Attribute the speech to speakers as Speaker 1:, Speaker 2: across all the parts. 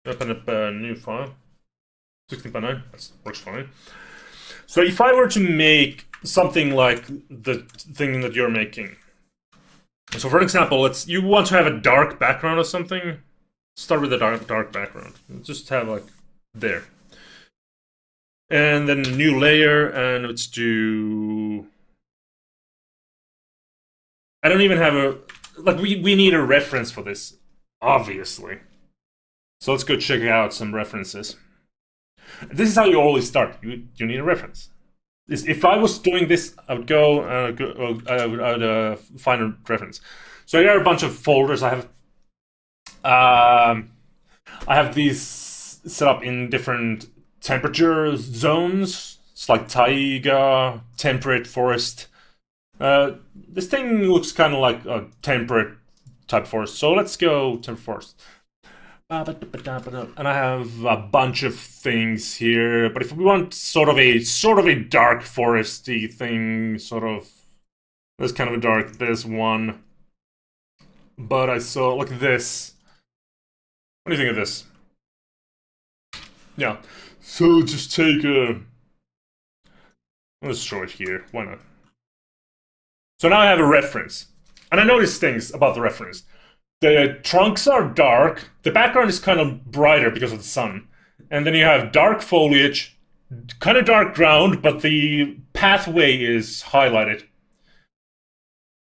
Speaker 1: Open up a new file. 16:9. That works fine. So if I were to make something like the thing that you're making. So for example, you want to have a dark background or something. Start with a dark background. Just have like there. And then a new layer, and let's do... I don't even have a... Like, we need a reference for this, obviously. So let's go check out some references. This is how you always start. You need a reference. If I was doing this, I would go... I would find a reference. So here are a bunch of folders. I have these set up in different temperature zones. It's like taiga, temperate, forest. This thing looks kind of like a temperate type forest. So let's go temperate forest. And I have a bunch of things here. But if we want sort of a dark foresty thing, sort of, there's kind of a dark. There's one. But I saw like this. What do you think of this? Yeah. So just take a... Let's show it here. Why not? So now I have a reference. And I noticed things about the reference. The trunks are dark. The background is kind of brighter because of the sun. And then you have dark foliage, kind of dark ground, but the pathway is highlighted.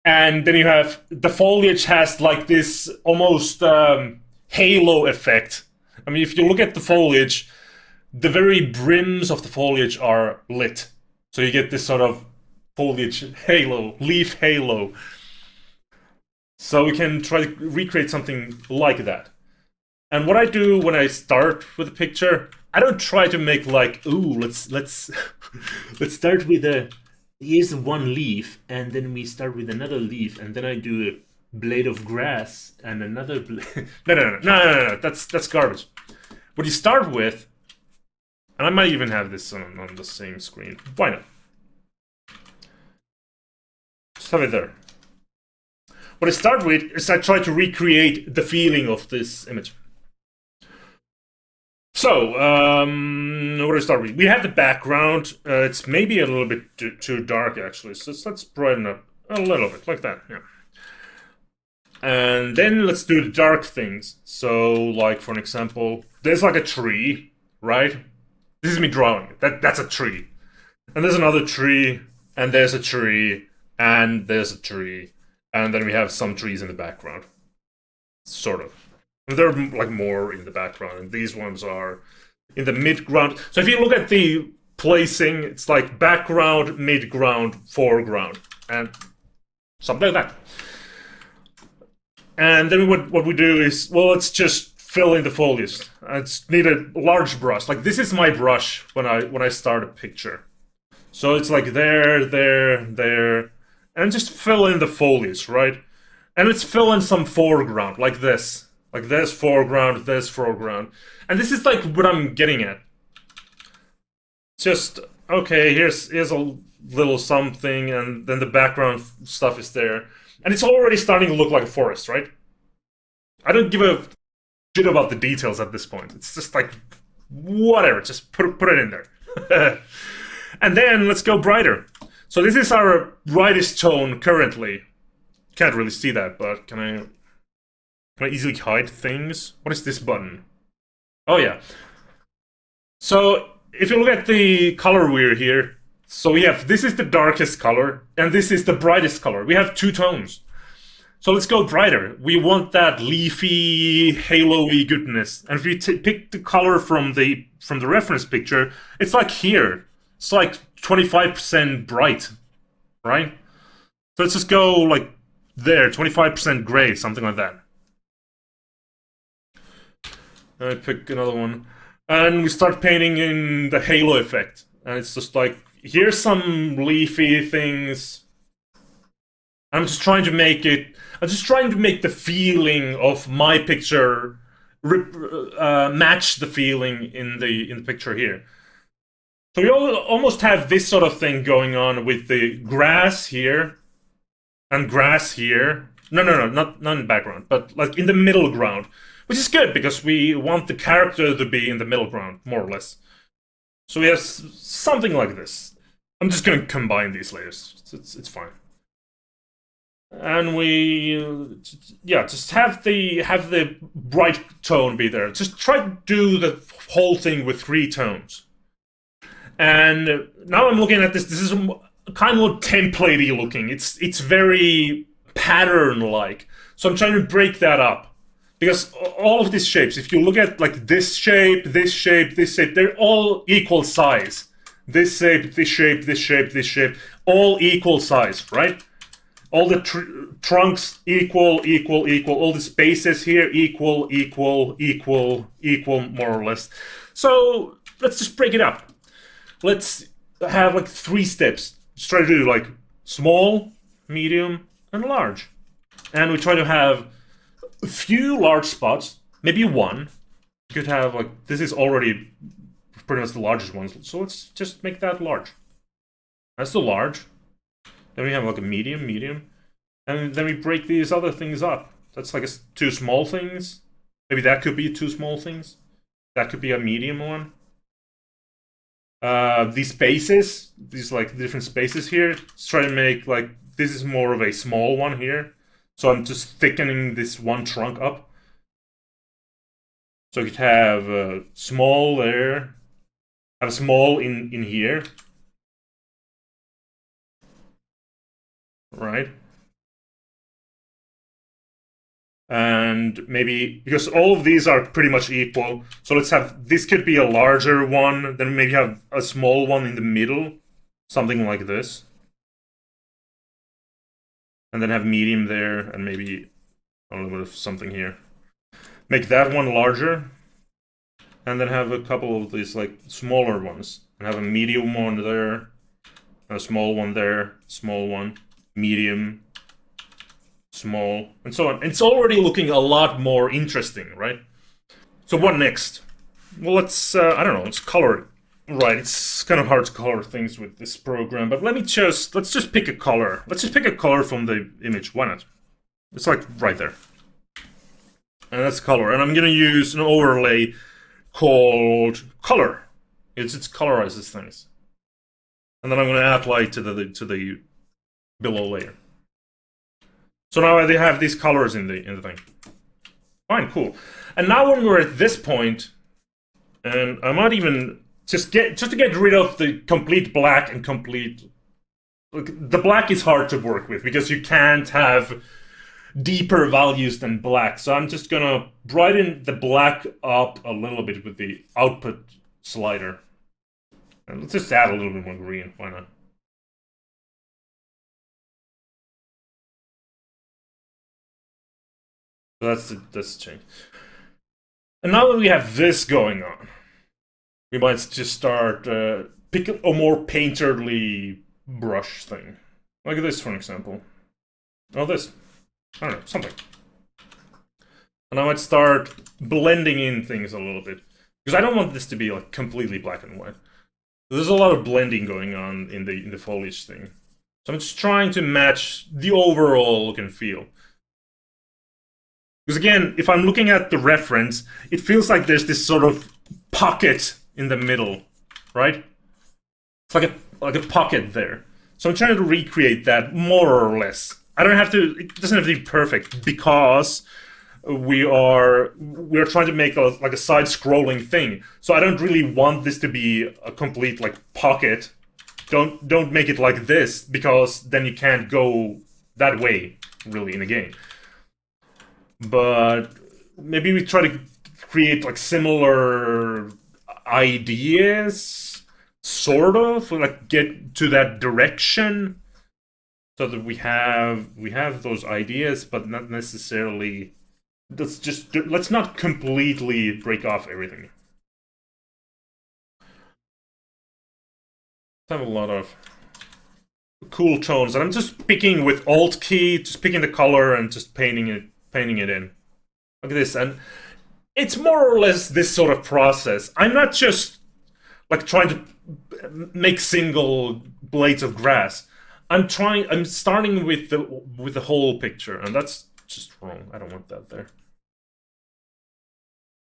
Speaker 1: And then you have... The foliage has like this almost halo effect. I mean, if you look at the foliage... The very brims of the foliage are lit. So you get this sort of foliage halo, leaf halo. So we can try to recreate something like that. And what I do when I start with a picture, I don't try to make like, ooh, let's let's start with here's one leaf, and then we start with another leaf, and then I do a blade of grass and another no, that's garbage. What you start with, and I might even have this on the same screen. Why not? Just have it there. What I start with is I try to recreate the feeling of this image. So, what do I start with? We have the background. It's maybe a little bit too dark, actually. So let's brighten up a little bit, like that, yeah. And then let's do the dark things. So, like, for an example, there's like a tree, right? This is me drawing it. That's a tree. And there's another tree, and there's a tree, and there's a tree. And then we have some trees in the background. Sort of. And there are like more in the background, and these ones are in the mid-ground. So if you look at the placing, it's like background, mid-ground, foreground, and something like that. And then what we do is, well, let's just fill in the foliage. I just need a large brush. Like, this is my brush when I start a picture. So it's like there, and just fill in the foliage, right? And let's fill in some foreground, like this. Like there's foreground, there's foreground. And this is like what I'm getting at. Just, okay, here's a little something, and then the background stuff is there. And it's already starting to look like a forest, right? I don't give a shit about the details at this point. It's just like, whatever, just put it in there. And then let's go brighter. So this is our brightest tone currently. Can't really see that, but can I easily hide things? What is this button? Oh yeah. So if you look at the color wheel here, so we have, this is the darkest color, and this is the brightest color. We have two tones. So let's go brighter. We want that leafy, halo-y goodness. And if we pick the color from the reference picture, it's like here. It's like 25% bright, right? So let's just go like there, 25% gray, something like that. I pick another one. And we start painting in the halo effect. And it's just like, here's some leafy things. I'm just trying to make the feeling of my picture match the feeling in the picture here. So we almost have this sort of thing going on with the grass here and grass here. No, not in the background, but like in the middle ground. which is good because we want the character to be in the middle ground, more or less. So we have something like this. I'm just going to combine these layers. It's fine. And we, yeah, just have the bright tone be there. Just try to do the whole thing with 3 tones. And now I'm looking at this. This is kind of templatey looking. It's very pattern-like. So I'm trying to break that up. Because all of these shapes, if you look at like this shape, this shape, this shape, they're all equal size. This shape, this shape, this shape, this shape, all equal size, right? All the trunks equal. All the spaces here equal, more or less. So let's just break it up. Let's have like 3 steps. Just try to do like small, medium, and large. And we try to have a few large spots, maybe 1. You could have like, this is already pretty much the largest one, so let's just make that large. That's the large. Then we have like a medium, and then we break these other things up. That's like 2 small things. Maybe that could be 2 small things. That could be a medium one. These spaces, these like different spaces here, let's try to make like, this is more of a small one here. So I'm just thickening this one trunk up. So you could have a small there, have a small in here. Right? And maybe, because all of these are pretty much equal, so let's have, this could be a larger one, then maybe have a small one in the middle, something like this. And then have medium there, and maybe a little bit of something here. Make that one larger, and then have a couple of these like smaller ones, and have a medium one there, a small one there, small one, medium, small, and so on. It's already looking a lot more interesting, right? So what next? Well, let's, I don't know, let's color it. Right, it's kind of hard to color things with this program, but let's just pick a color. Let's just pick a color from the image, why not? It's like right there. And that's color, and I'm gonna use an overlay called color. It colorizes things. And then I'm gonna add light to the below layer. So now they have these colors in the thing. Fine, cool. And now when we're at this point, and I might even just to get rid of the complete black and complete. Look, the black is hard to work with because you can't have deeper values than black. So I'm just gonna brighten the black up a little bit with the output slider. And let's just add a little bit more green. Why not? That's the change. And now that we have this going on, we might just start pick a more painterly brush thing, like this, for example. Oh, this. I don't know, something. And I might start blending in things a little bit, because I don't want this to be like completely black and white. There's a lot of blending going on in the foliage thing. So I'm just trying to match the overall look and feel. Because again, if I'm looking at the reference, it feels like there's this sort of pocket in the middle, right? It's like a pocket there. So I'm trying to recreate that more or less. It doesn't have to be perfect because we're trying to make like a side-scrolling thing. So I don't really want this to be a complete like pocket. Don't make it like this, because then you can't go that way really in a game. But maybe we try to create like similar ideas, sort of, like get to that direction, so that we have those ideas, but not necessarily. Let's not completely break off everything. I have a lot of cool tones, and I'm just picking with Alt key, just picking the color and just painting it in. Look at this, and it's more or less this sort of process. I'm not just like trying to make single blades of grass. I'm starting with the whole picture, and that's just wrong. I don't want that there.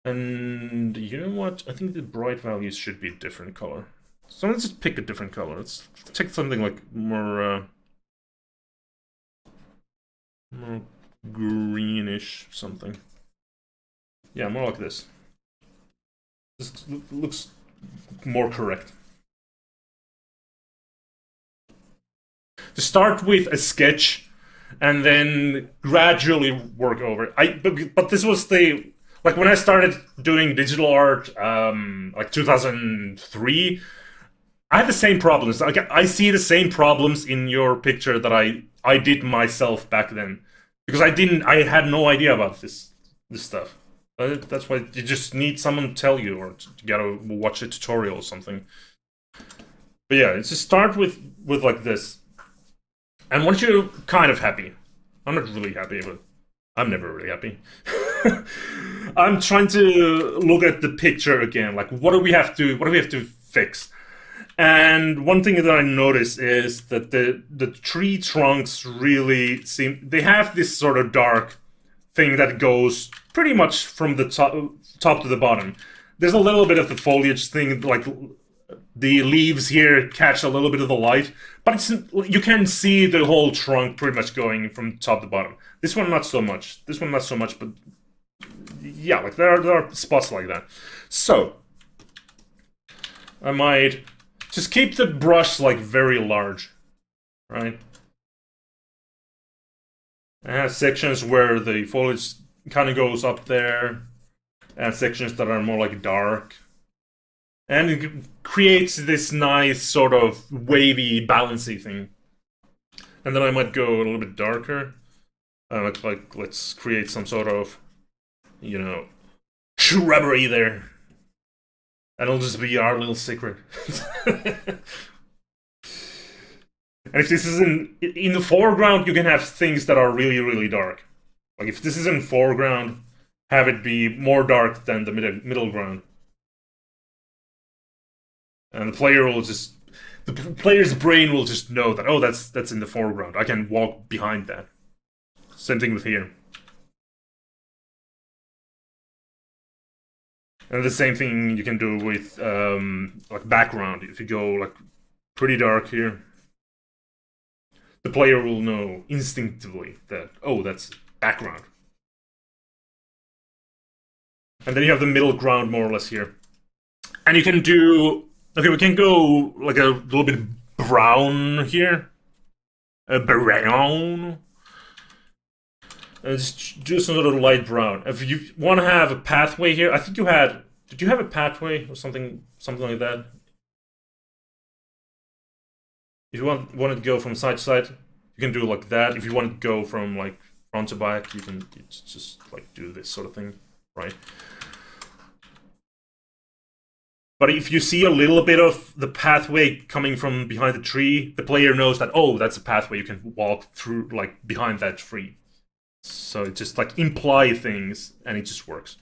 Speaker 1: And you know what? I think the bright values should be a different color. So let's just pick a different color. Let's take something like more greenish something. Yeah, more like this. This looks more correct. To start with a sketch and then gradually work over it. But this was the, like when I started doing digital art, like 2003, I had the same problems. Like I see the same problems in your picture that I did myself back then, because I had no idea about this stuff. That's why you just need someone to tell you, or you gotta watch a tutorial or something. But yeah, it's just start with like this, and once you're kind of happy, I'm not really happy, but I'm never really happy. I'm trying to look at the picture again. Like, what do we have to fix? And one thing that I noticed is that the tree trunks really they have this sort of dark thing that goes pretty much from the top to the bottom. There's a little bit of the foliage thing, like the leaves here catch a little bit of the light, but you can see the whole trunk pretty much going from top to bottom. This one not so much. This one not so much, but yeah, like there are spots like that. So I might just keep the brush like very large, right? I have sections where the foliage kind of goes up there, and sections that are more like dark. And it creates this nice sort of wavy, balancy thing. And then I might go a little bit darker. Like let's create some sort of, you know, shrubbery there. And it'll just be our little secret. And if this is in the foreground, you can have things that are really, really dark. Like if this is in foreground, have it be more dark than the middle ground. And the player's brain will just know that, oh, that's in the foreground. I can walk behind that. Same thing with here. And the same thing you can do with like background. If you go like pretty dark here, the player will know instinctively that, oh, that's background. And then you have the middle ground more or less here. And you can do, okay, we can go like a little bit brown here. Brown. And just do some sort of light brown. If you want to have a pathway here, I think did you have a pathway or something like that? If you want to go from side to side, you can do it like that. If you want to go from like front to back, you can just like do this sort of thing, right? But if you see a little bit of the pathway coming from behind the tree, the player knows that, oh, that's a pathway you can walk through, like behind that tree. So it just like imply things, and it just works.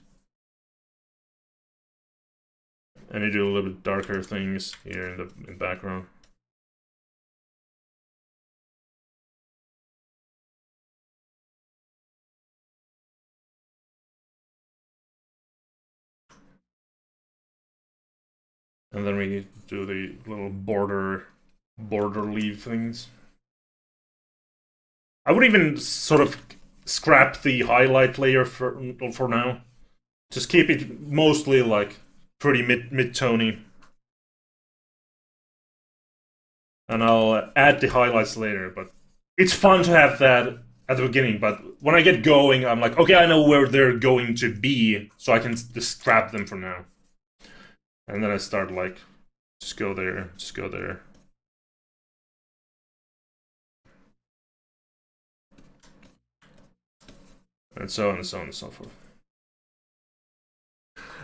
Speaker 1: And you do a little bit darker things here in the background. And then we do the little border leaf things. I would even sort of scrap the highlight layer for now. Just keep it mostly like pretty mid-tony. And I'll add the highlights later, but it's fun to have that at the beginning, but when I get going, I'm like, okay, I know where they're going to be, so I can just scrap them for now. And then I start like, just go there, just go there. And so on and so on and so forth.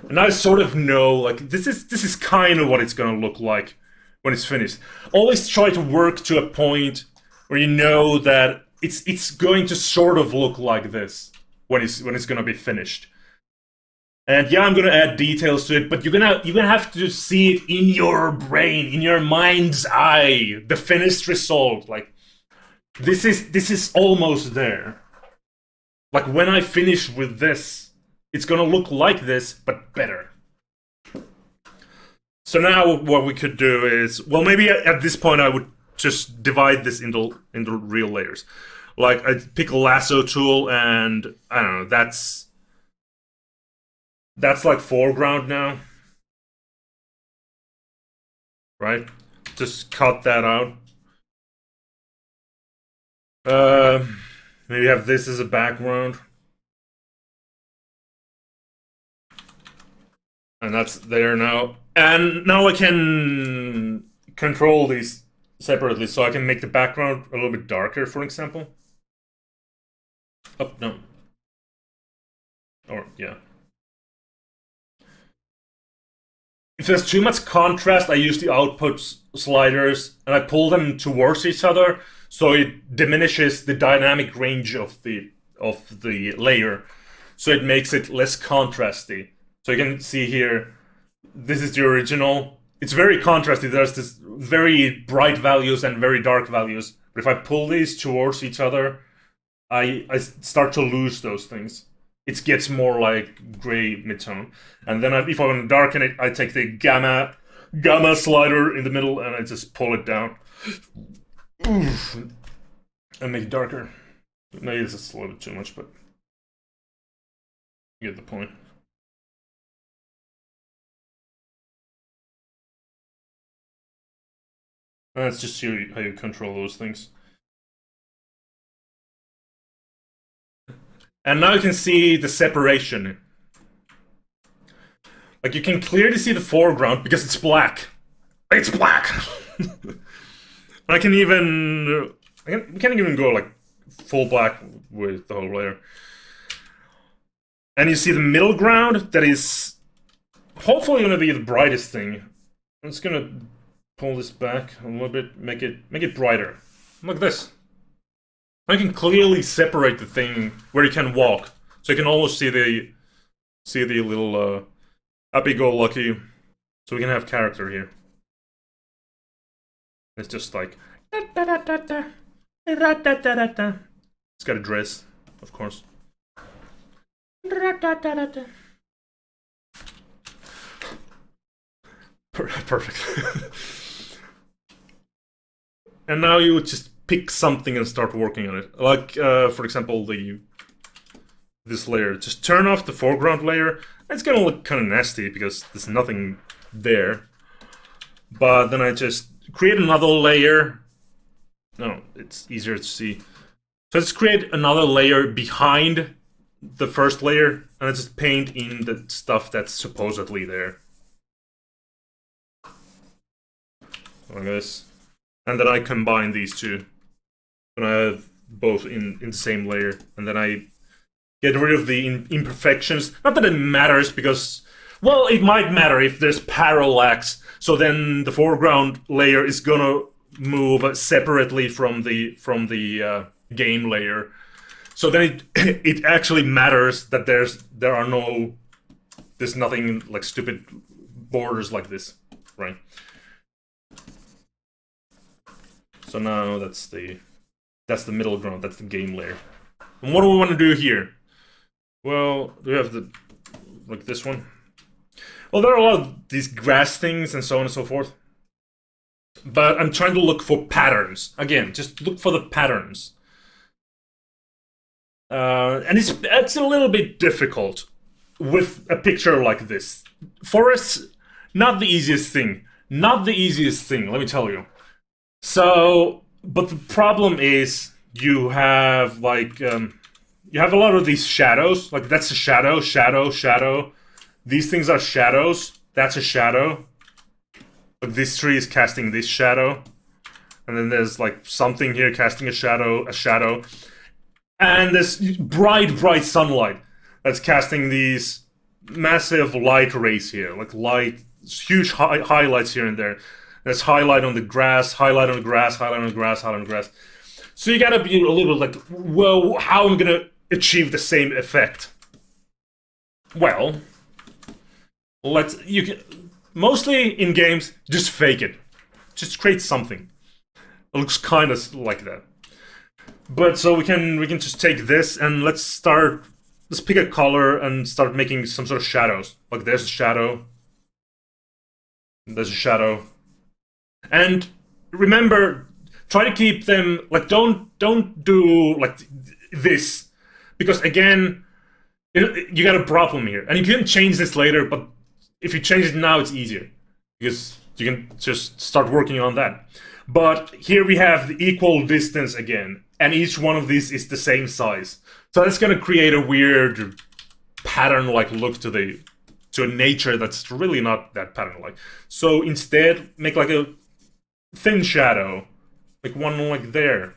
Speaker 1: And I sort of know, like, this is kind of what it's gonna look like when it's finished. Always try to work to a point where you know that it's going to sort of look like this when it's gonna be finished. And yeah, I'm gonna add details to it, but you're gonna have to see it in your brain, in your mind's eye, the finished result. Like this is almost there. Like when I finish with this, it's gonna look like this, but better. So now what we could do is, well, maybe at this point I would just divide this into real layers. Like I'd pick a lasso tool, and I don't know, that's like foreground now, right? Just cut that out. Uh, Maybe have this as a background. And that's there now. And now I can control these separately, so I can make the background a little bit darker, for example. Oh, no. Or, yeah. If there's too much contrast, I use the output sliders and I pull them towards each other, so it diminishes the dynamic range of the layer, so it makes it less contrasty. So you can see here, this is the original. It's very contrasty. There's this very bright values and very dark values. But if I pull these towards each other, I start to lose those things. It gets more like gray midtone. And then if I want to darken it, I take the gamma slider in the middle and I just pull it down. Oof. And make it darker. Maybe this is a little bit too much, but you get the point. Let's just see how you control those things. And now you can see the separation. Like you can clearly see the foreground because it's black. It's black! I can even... we can't even go like full black with the whole layer. And you see the middle ground that is hopefully going to be the brightest thing. I'm just going to pull this back a little bit, make it brighter. Look at this. I can clearly separate the thing where you can walk, so you can almost see the little happy-go-lucky. So we can have character here. It's just like it's got a dress, of course. Perfect. And now you would just pick something and start working on it. Like, for example, this layer. Just turn off the foreground layer. It's gonna look kind of nasty because there's nothing there. But then I just create another layer. No, it's easier to see. So let's create another layer behind the first layer, and I just paint in the stuff that's supposedly there. Like this. And then I combine these two. And I have both in the same layer. And then I get rid of the imperfections. Not that it matters because, well, it might matter if there's parallax. So then the foreground layer is gonna move separately from the game layer. So then it actually matters that there's nothing like stupid borders like this, right? So now that's the middle ground, that's the game layer. And what do we want to do here? Well, we have like this one. Well, there are a lot of these grass things and so on and so forth. But I'm trying to look for patterns. Again, just look for the patterns. And it's a little bit difficult with a picture like this. Forests, not the easiest thing. Not the easiest thing, let me tell you. So, but the problem is you have like, you have a lot of these shadows. Like that's a shadow, shadow, shadow. These things are shadows. That's a shadow. Like this tree is casting this shadow. And then there's like something here casting a shadow, a shadow. And there's bright, bright sunlight that's casting these massive light rays here. Like light, huge highlights here and there. There's highlight on the grass, highlight on the grass, highlight on the grass, highlight on the grass. So you gotta be a little bit like, well, how am I gonna achieve the same effect? Well, mostly in games, just fake it. Just create something. It looks kind of like that. But so we can just take this and let's start let's pick a color and start making some sort of shadows. Like there's a shadow. There's a shadow. And remember, try to keep them like don't do like this, because again, you got a problem here, and you can change this later. But if you change it now, it's easier because you can just start working on that. But here we have the equal distance again, and each one of these is the same size. So that's gonna create a weird pattern-like look to a nature that's really not that pattern-like. So instead, make like a thin shadow, like one like there,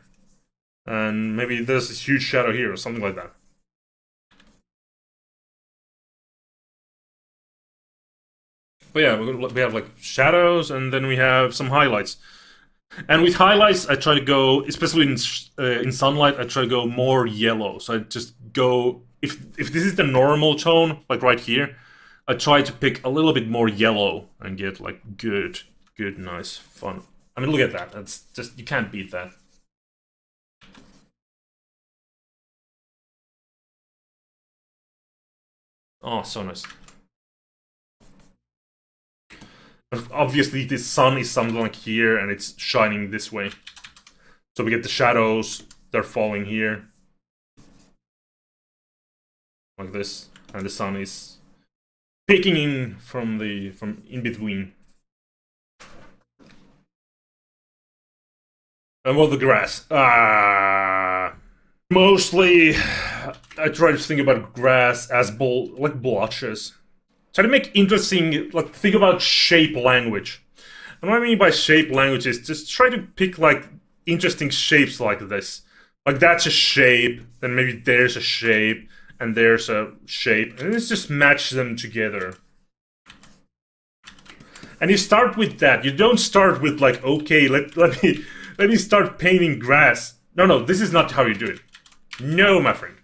Speaker 1: and maybe there's this huge shadow here or something like that. But yeah, we have like shadows, and then we have some highlights. And with highlights, I try to go, especially in sunlight, I try to go more yellow. So I just go, if this is the normal tone, like right here, I try to pick a little bit more yellow and get like good, nice, fun. I mean, look at that. That's just, you can't beat that. Oh, so nice. Obviously, the sun is something like here, and it's shining this way. So we get the shadows, they're falling here. Like this. And the sun is peeking in from in between. And well, the grass. Mostly, I try to think about grass as like blotches. Try to make interesting, like, think about shape language. And what I mean by shape language is just try to pick, like, interesting shapes like this. Like, that's a shape, then maybe there's a shape, and there's a shape, and let's just match them together. And you start with that. You don't start with, like, okay, let me start painting grass. No, this is not how you do it. No, my friend.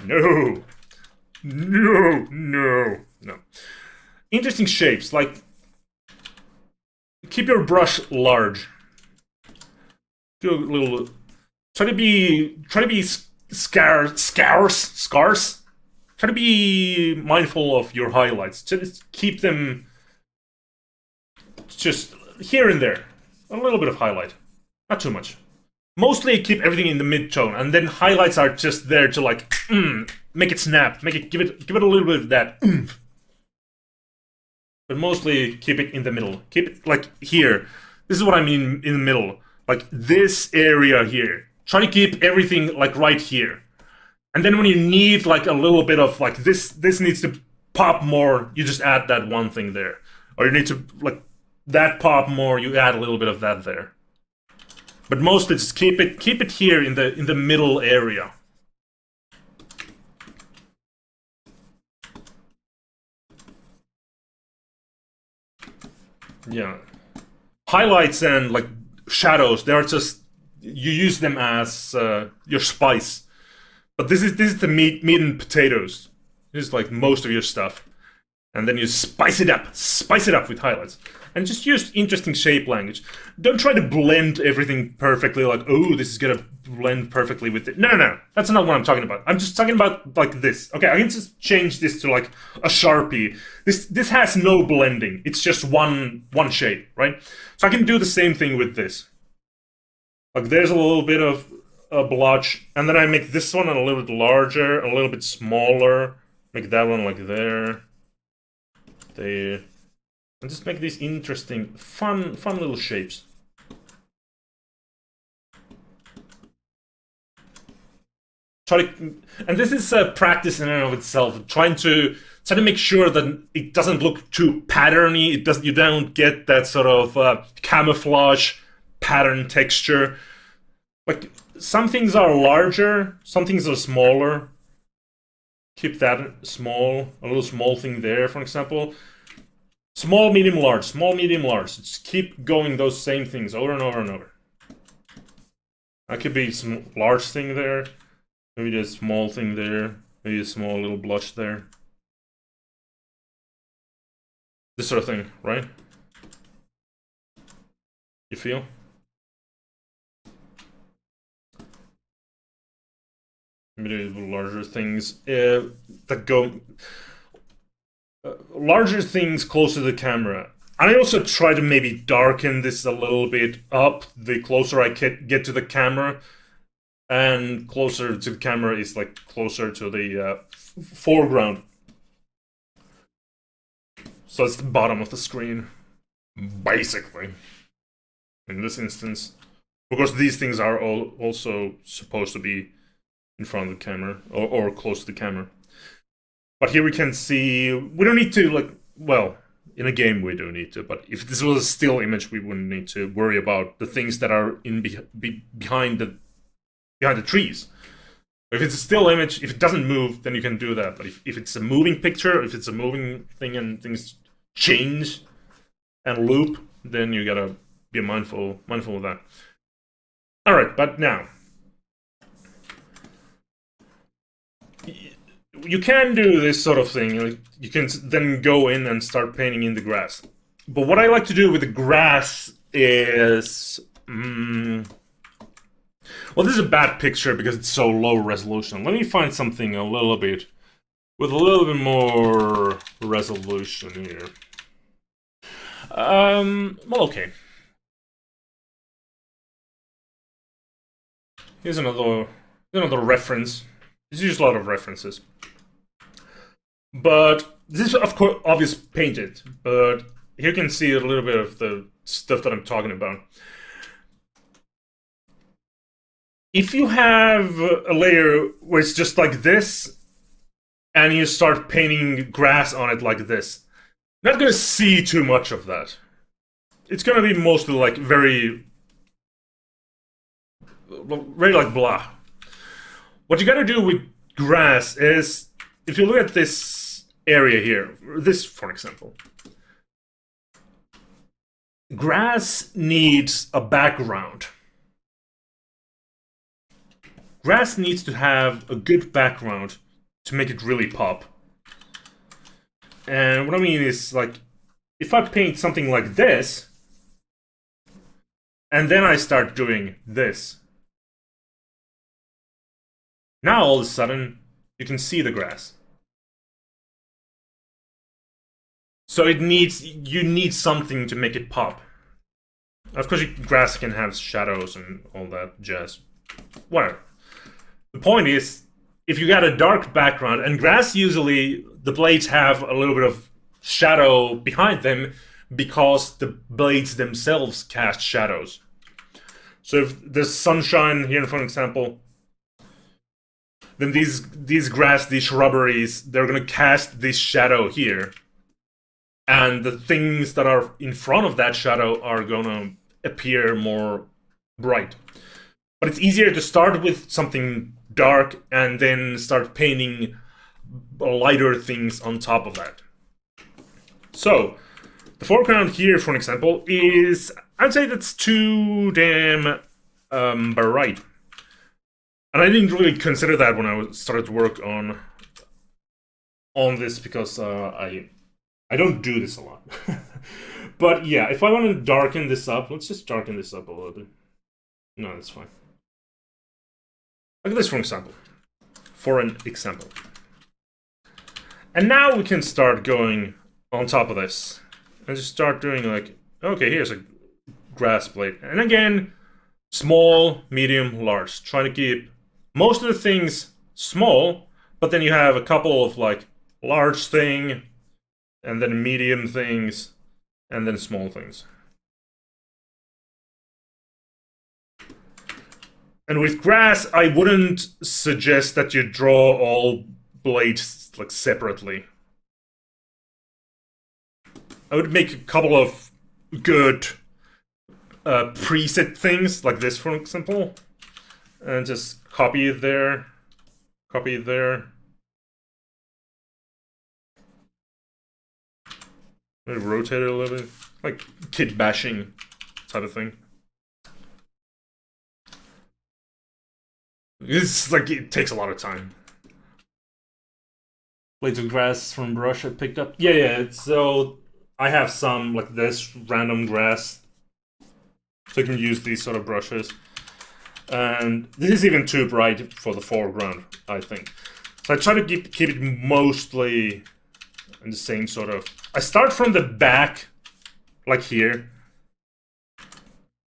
Speaker 1: No. No. Interesting shapes, like keep your brush large. Do a little. Try to be scarce. Try to be mindful of your highlights. Just keep them just here and there. A little bit of highlight, not too much. Mostly keep everything in the mid-tone, and then highlights are just there to like make it snap, give it a little bit of that oomph. But mostly keep it in the middle. Keep it like here. This is what I mean in the middle, like this area here. Try to keep everything like right here, and then when you need like a little bit of like this needs to pop more, you just add that one thing there, or you need to like that pop more, you add a little bit of that there. But mostly just keep it here in the middle area. Yeah. Highlights and like shadows, they're just you use them as your spice. But this is the meat and potatoes. This is like most of your stuff. And then you spice it up with highlights. And just use interesting shape language. Don't try to blend everything perfectly, like, oh, this is gonna blend perfectly with it. No. That's not what I'm talking about. I'm just talking about, like, this. Okay, I can just change this to, like, a Sharpie. This has no blending. It's just one shape, right? So I can do the same thing with this. Like, there's a little bit of a blotch, and then I make this one a little bit larger, a little bit smaller. Make that one, like, there. There. And just make these interesting, fun little shapes. And this is a practice in and of itself, trying to make sure that it doesn't look too patterny. You don't get that sort of camouflage pattern texture. Like some things are larger, some things are smaller. Keep that small, a little small thing there, for example. Small, medium, large. Small, medium, large. Just keep going those same things over and over and over. That could be some large thing there. Maybe a small thing there. Maybe a small little blush there. This sort of thing, right? You feel? larger things that go larger things close to the camera. And I also try to maybe darken this a little bit up the closer I get to the camera, and closer to the camera is like closer to the foreground. So it's the bottom of the screen, basically. In this instance, because these things are all also supposed to be in front of the camera or close to the camera. But here we can see, we don't need to, like, well, in a game we do need to, but if this was a still image, we wouldn't need to worry about the things that are in behind the trees. If it's a still image, if it doesn't move, then you can do that. But if it's a moving picture, if it's a moving thing and things change and loop, then you gotta be mindful of that. All right, but now you can do this sort of thing. Like, you can then go in and start painting in the grass. But what I like to do with the grass is, well, this is a bad picture because it's so low resolution. Let me find something a little bit with a little bit more resolution here. Well, okay. Here's another reference. There's usually a lot of references. But this is, of course, obviously painted. But here you can see a little bit of the stuff that I'm talking about. If you have a layer where it's just like this, and you start painting grass on it like this, you're not going to see too much of that. It's going to be mostly like very like blah. What you got to do with grass is, if you look at this area here, this for example, grass needs a background. Grass needs to have a good background to make it really pop. And what I mean is, like, if I paint something like this, and then I start doing this, now all of a sudden you can see the grass. So you need something to make it pop. Of course, grass can have shadows and all that jazz. Whatever. The point is, if you got a dark background, and grass usually, the blades have a little bit of shadow behind them because the blades themselves cast shadows. So if there's sunshine here, for example, then these grass, these shrubberies, they're going to cast this shadow here. And the things that are in front of that shadow are going to appear more bright. But it's easier to start with something dark and then start painting lighter things on top of that. So, the foreground here, for example, is, I'd say that's too damn bright. And I didn't really consider that when I started to work on this, because I don't do this a lot. But yeah, if I want to darken this up, let's just darken this up a little bit. No, that's fine. Look at this, for example. And now we can start going on top of this. And just start doing like, okay, here's a grass blade. And again, small, medium, large. Trying to keep most of the things small, but then you have a couple of like large thing, and then medium things, and then small things. And with grass, I wouldn't suggest that you draw all blades like separately. I would make a couple of good preset things, like this, for example, and just copy it there, copy it there. Maybe rotate it a little bit, like kid bashing type of thing. It's like, it takes a lot of time. Blades of grass from brush I picked up. Yeah. So I have some like this random grass, so you can use these sort of brushes. And this is even too bright for the foreground, I think. So I try to keep it mostly in the same sort of... I start from the back, like here.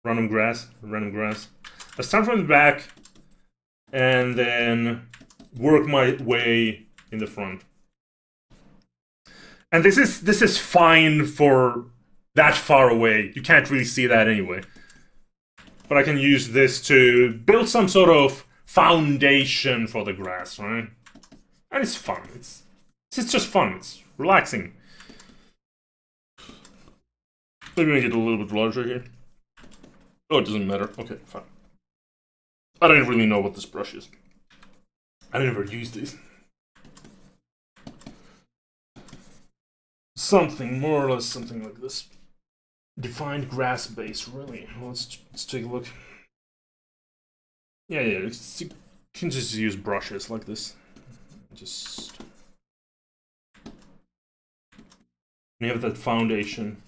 Speaker 1: Random grass. I start from the back, and then work my way in the front. And this is fine for that far away. You can't really see that anyway. But I can use this to build some sort of foundation for the grass, right? And it's fun. It's just fun. It's relaxing. Maybe make it a little bit larger here. Oh, it doesn't matter. Okay, fine. I don't really know what this brush is. I never used these. Something, more or less something like this. Defined grass base, really. Well, let's take a look. Yeah, you can just use brushes like this. Just... you have that foundation.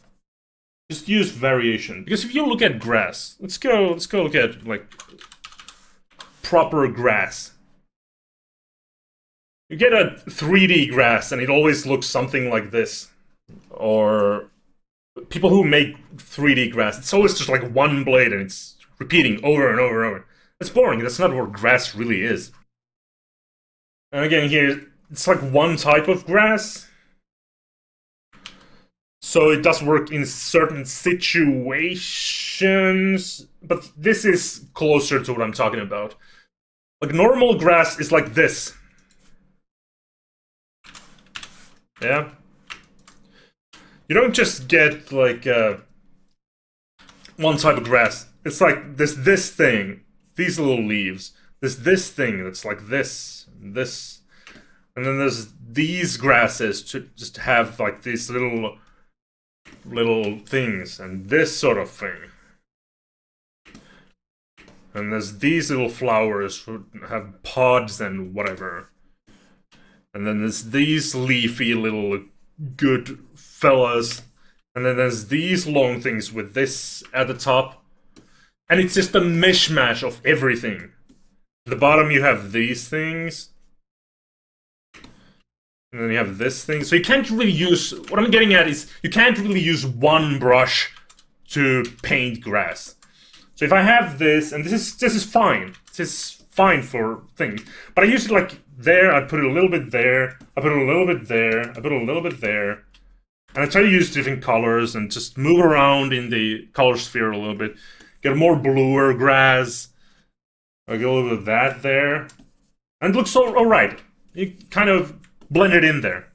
Speaker 1: Just use variation. Because if you look at grass, let's go look at, like, proper grass. You get a 3D grass and it always looks something like this. Or people who make 3D grass, it's always just like one blade and it's repeating over and over and over. That's boring. That's not what grass really is. And again, here, it's like one type of grass. So it does work in certain situations, but this is closer to what I'm talking about. Like normal grass is like this. Yeah? You don't just get like one type of grass. It's like this thing, these little leaves. There's this thing that's like this, and this. And then there's these grasses to just have like these little things, and this sort of thing. And there's these little flowers who have pods and whatever. And then there's these leafy little good fellas. And then there's these long things with this at the top. And it's just a mishmash of everything. At the bottom you have these things. And then you have this thing. So you can't really use... what I'm getting at is you can't really use one brush to paint grass. So if I have this, and this is fine. This is fine for things. But I use it like there, I put it a little bit there, I put it a little bit there, I put it a little bit there. And I try to use different colors and just move around in the color sphere a little bit. Get a more bluer grass. I get a little bit of that there. And it looks alright. You kind of blend it in there.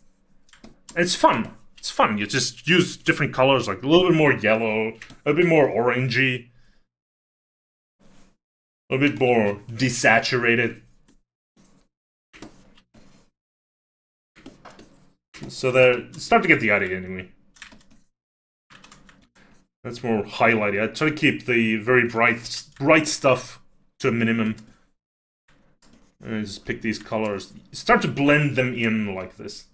Speaker 1: And it's fun. It's fun. You just use different colors, like a little bit more yellow, a bit more orangey. A bit more desaturated. So there, start to get the idea anyway. That's more highlighty. I try to keep the very bright stuff to a minimum. And I just pick these colors. Start to blend them in like this.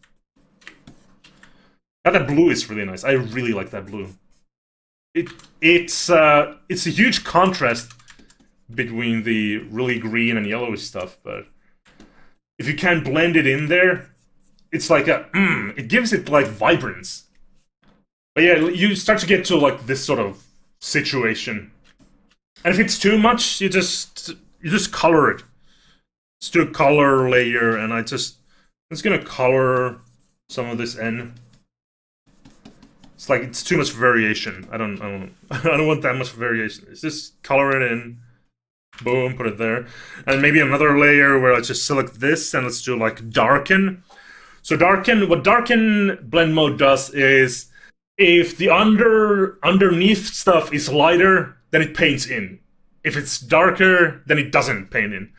Speaker 1: Now that blue is really nice. I really like that blue. It's a huge contrast between the really green and yellow stuff, but if you can blend it in there, it's like it gives it like vibrance. But yeah, you start to get to like this sort of situation. And if it's too much, you just color it. Let's do a color layer, and I'm just gonna color some of this in. It's like it's too much variation. I don't want that much variation. It's just color it in. Boom, put it there. And maybe another layer where I just select this and let's do like darken. So what darken blend mode does is if the underneath stuff is lighter, then it paints in. If it's darker, then it doesn't paint in.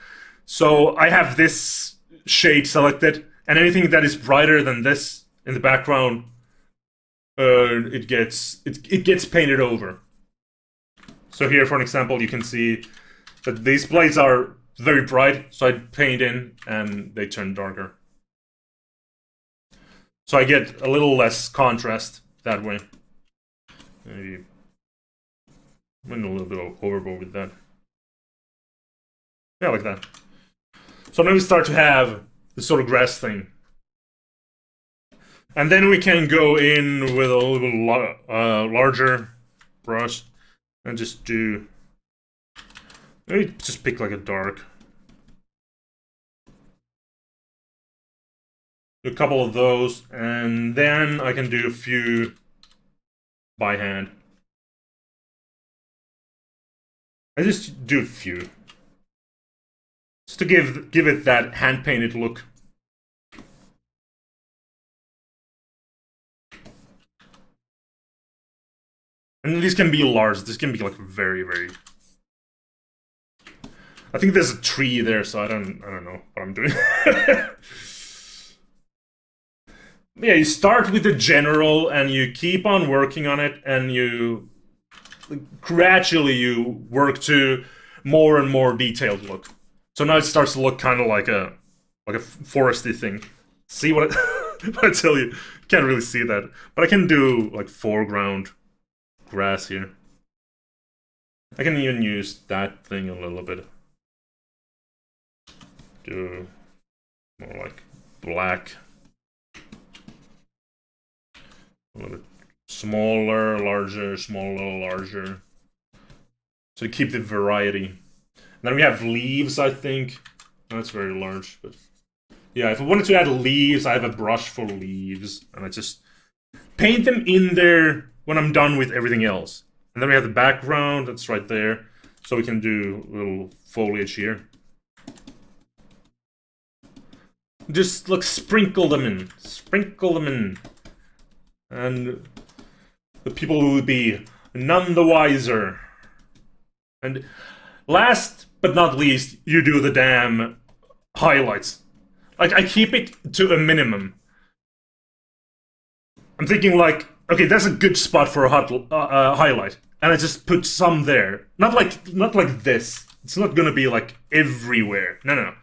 Speaker 1: So I have this shade selected, and anything that is brighter than this in the background, it gets painted over. So here, for an example, you can see that these blades are very bright, so I paint in and they turn darker. So I get a little less contrast that way. Maybe went a little bit overboard with that. Yeah, like that. So now we start to have this sort of grass thing. And then we can go in with a little larger brush and just do... Maybe just pick like a dark. Do a couple of those, and then I can do a few by hand. I just do a few. Just to give it that hand-painted look. And these can be large. This can be like very, very... I think there's a tree there, so I don't know what I'm doing. Yeah, you start with the general and you keep on working on it, and you gradually you work to more and more detailed look. So now it starts to look kind of like a foresty thing. See what what I tell you? Can't really see that, but I can do like foreground grass here. I can even use that thing a little bit. Do more like black. A little bit smaller, larger, smaller, larger. So you keep the variety. And then we have leaves, I think. That's very large, but yeah, if I wanted to add leaves, I have a brush for leaves, and I just paint them in there when I'm done with everything else. And then we have the background, that's right there. So we can do a little foliage here. Just like sprinkle them in. Sprinkle them in. And the people will be none the wiser. And last but not least, you do the damn highlights. Like, I keep it to a minimum. I'm thinking like, okay, that's a good spot for a highlight. And I just put some there. Not like this. It's not gonna be like everywhere. No.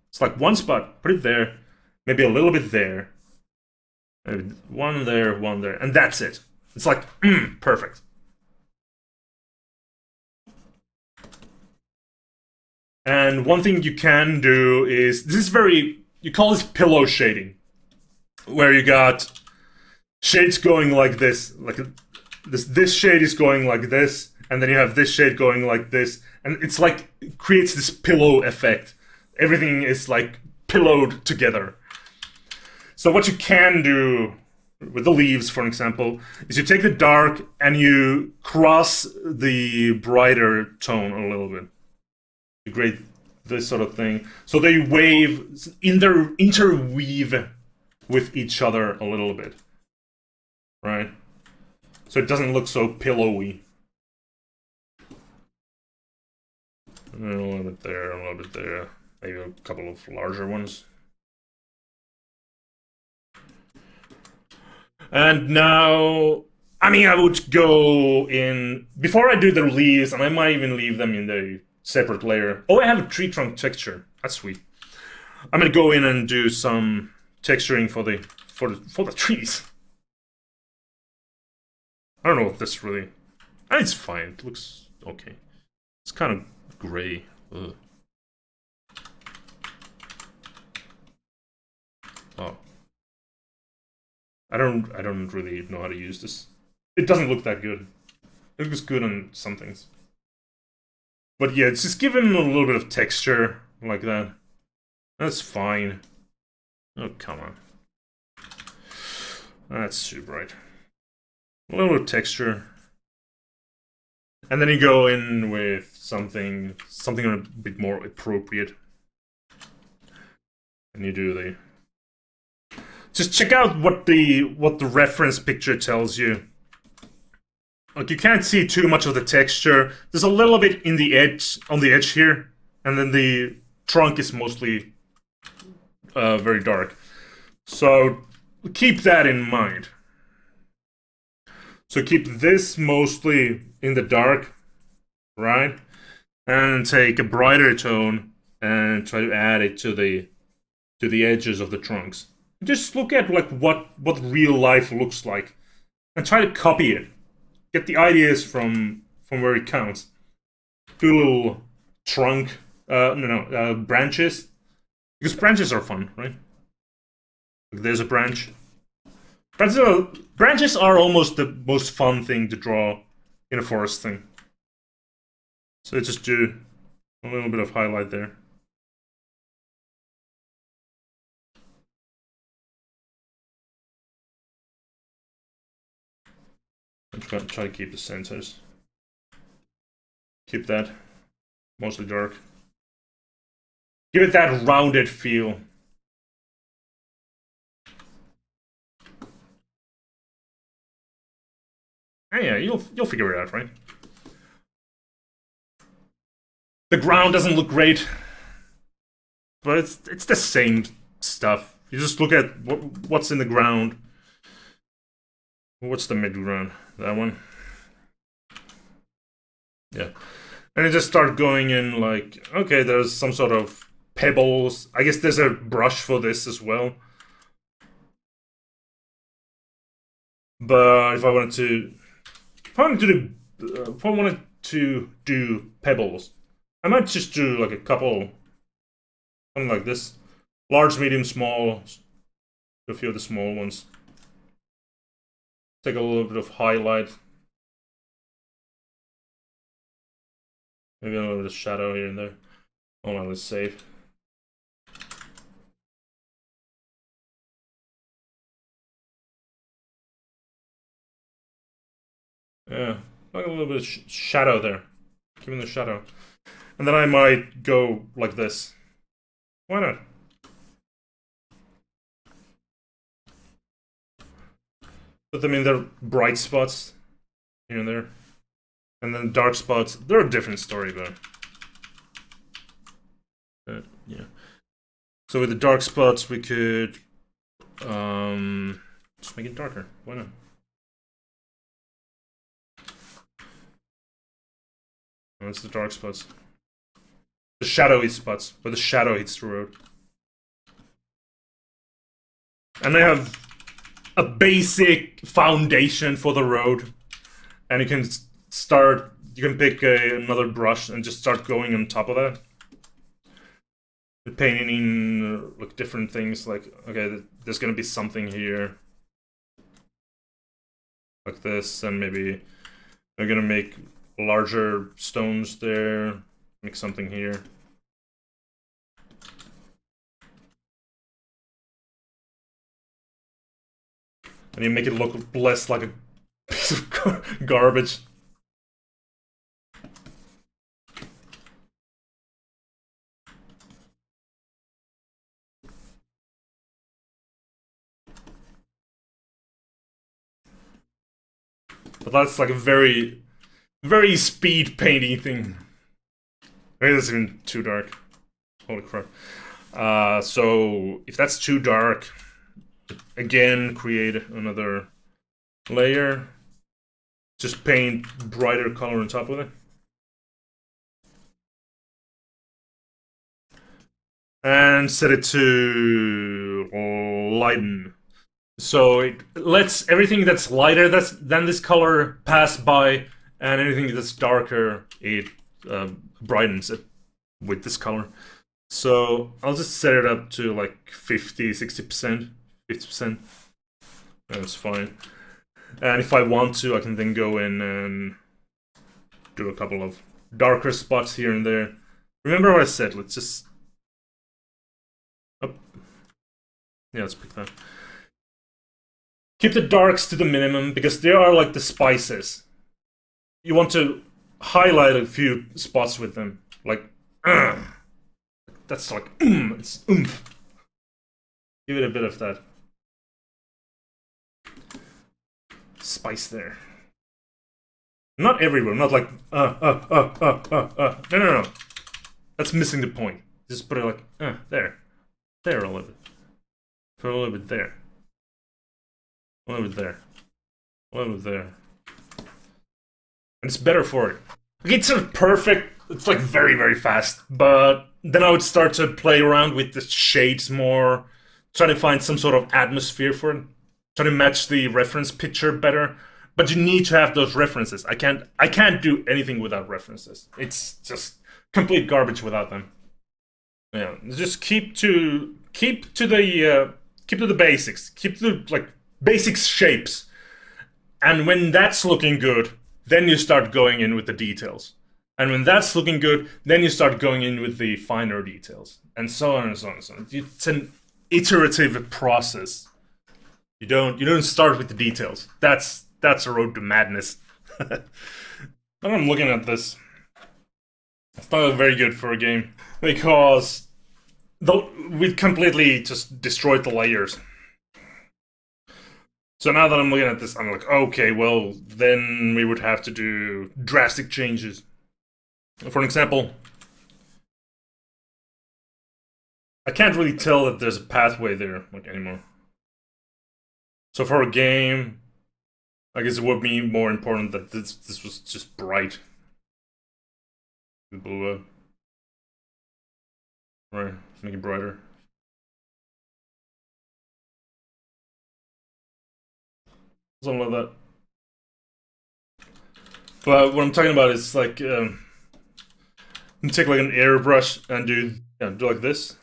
Speaker 1: It's like one spot, put it there. Maybe a little bit there. Maybe one there, and that's it. It's like, perfect. And one thing you can do is, this is very, you call this pillow shading, where you got shades going like this, this shade is going like this, and then you have this shade going like this, and it's like, it creates this pillow effect. Everything is like pillowed together. So what you can do with the leaves, for example, is you take the dark and you cross the brighter tone a little bit. You create this sort of thing. So they interweave with each other a little bit. Right? So it doesn't look so pillowy. A little bit there, a little bit there. Maybe a couple of larger ones. And now, I mean, I would go in, before I do the leaves, and I might even leave them in the separate layer. Oh, I have a tree trunk texture. That's sweet. I'm gonna go in and do some texturing for the trees. I don't know if this really, it's fine. It looks okay. It's kind of gray. Ugh. Oh. I don't really know how to use this. It doesn't look that good. It looks good on some things. But yeah, it's just giving a little bit of texture like that. That's fine. Oh, come on. That's too bright. A little bit of texture. And then you go in with something a bit more appropriate. And you do the... Just check out what the reference picture tells you. Like, you can't see too much of the texture. There's a little bit in the edge, on the edge here, and then the trunk is mostly very dark. So keep that in mind. So keep this mostly in the dark, right? And take a brighter tone and try to add it to the edges of the trunks. Just look at like what real life looks like, and try to copy it. Get the ideas from where it counts. Do a little trunk No, branches. Because branches are fun, right? Like there's a branch. Branches are almost the most fun thing to draw in a forest thing. So just do a little bit of highlight there. I'm trying to keep the centers. Keep that mostly dark. Give it that rounded feel. And yeah, you'll figure it out, right? The ground doesn't look great, but it's the same stuff. You just look at what's in the ground. What's the mid ground? That one. Yeah. And you just start going in like, okay, there's some sort of pebbles. I guess there's a brush for this as well. But if I wanted to do pebbles, I might just do like a couple, something like this. Large, medium, small, a few of the small ones. Take a little bit of highlight. Maybe a little bit of shadow here and there. Hold on, let's save. Yeah, like a little bit of shadow there. Give me the shadow. And then I might go like this. Why not? Put them in their bright spots here and there. And then dark spots, they're a different story though. Yeah. So with the dark spots, we could just make it darker. Why not? That's the dark spots. The shadowy spots, where the shadow hits the road. And I have a basic foundation for the road. And you can pick another brush and just start going on top of that. Painting in like different things, like, okay, there's gonna be something here. Like this, and maybe they're gonna make larger stones there, make something here. And you make it look less like a piece of garbage. But that's like a very, very speed painting thing. Maybe that's even too dark. Holy crap. So if that's too dark, again, create another layer. Just paint brighter color on top of it. And set it to lighten. So it lets everything that's lighter than this color pass by, and anything that's darker, it brightens it with this color. So I'll just set it up to like 50, 60%, 50%. That's fine. And if I want to, I can then go in and do a couple of darker spots here and there. Remember what I said, let's just... Oh. Yeah, let's pick that. Keep the darks to the minimum, because they are like the spices. You want to highlight a few spots with them. Like, that's like, it's oomph. Give it a bit of that spice there. Not everywhere, not like, No. That's missing the point. Just put it like, there. There a little bit. Put a little bit there. A little bit there. A little bit there. And it's better for it. Okay, it's not perfect. It's like very, very fast. But then I would start to play around with the shades more. Try to find some sort of atmosphere for it. Try to match the reference picture better. But you need to have those references. I can't do anything without references. It's just complete garbage without them. Yeah, just keep to the basics. Keep to the like basic shapes. And when that's looking good, then you start going in with the details. And when that's looking good, then you start going in with the finer details. And so on and so on and so on. It's an iterative process. You don't start with the details. That's a road to madness. When I'm looking at this, it's not very good for a game because we completely just destroyed the layers. So now that I'm looking at this, I'm like, okay, well, then we would have to do drastic changes. For an example, I can't really tell that there's a pathway there like anymore. So for a game, I guess it would be more important that this was just bright. Blue up. Right, make it brighter. Something like that. But what I'm talking about is like, take like an airbrush and do like this.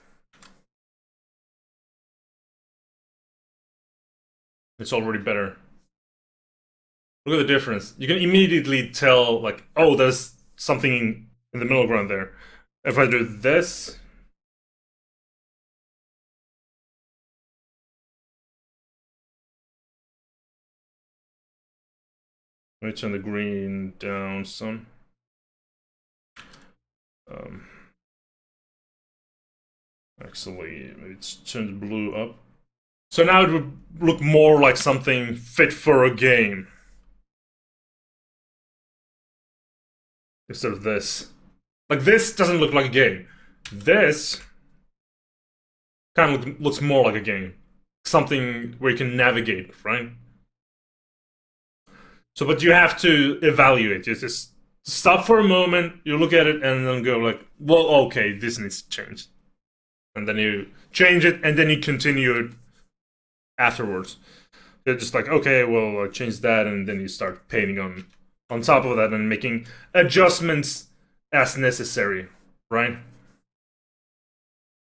Speaker 1: It's already better. Look at the difference. You can immediately tell, like, oh, there's something in the middle ground there. If I do this, let me turn the green down some. Um, Actually, it's turned blue up. So now it would look more like something fit for a game. Instead of this. Like, this doesn't look like a game. This kind of looks more like a game. Something where you can navigate, right? So, but you have to evaluate. You just stop for a moment, you look at it, and then go like, well, okay, this needs to change. And then you change it, and then you continue it afterwards. They're just like, okay, well, I'll change that, and then you start painting on top of that and making adjustments as necessary, right?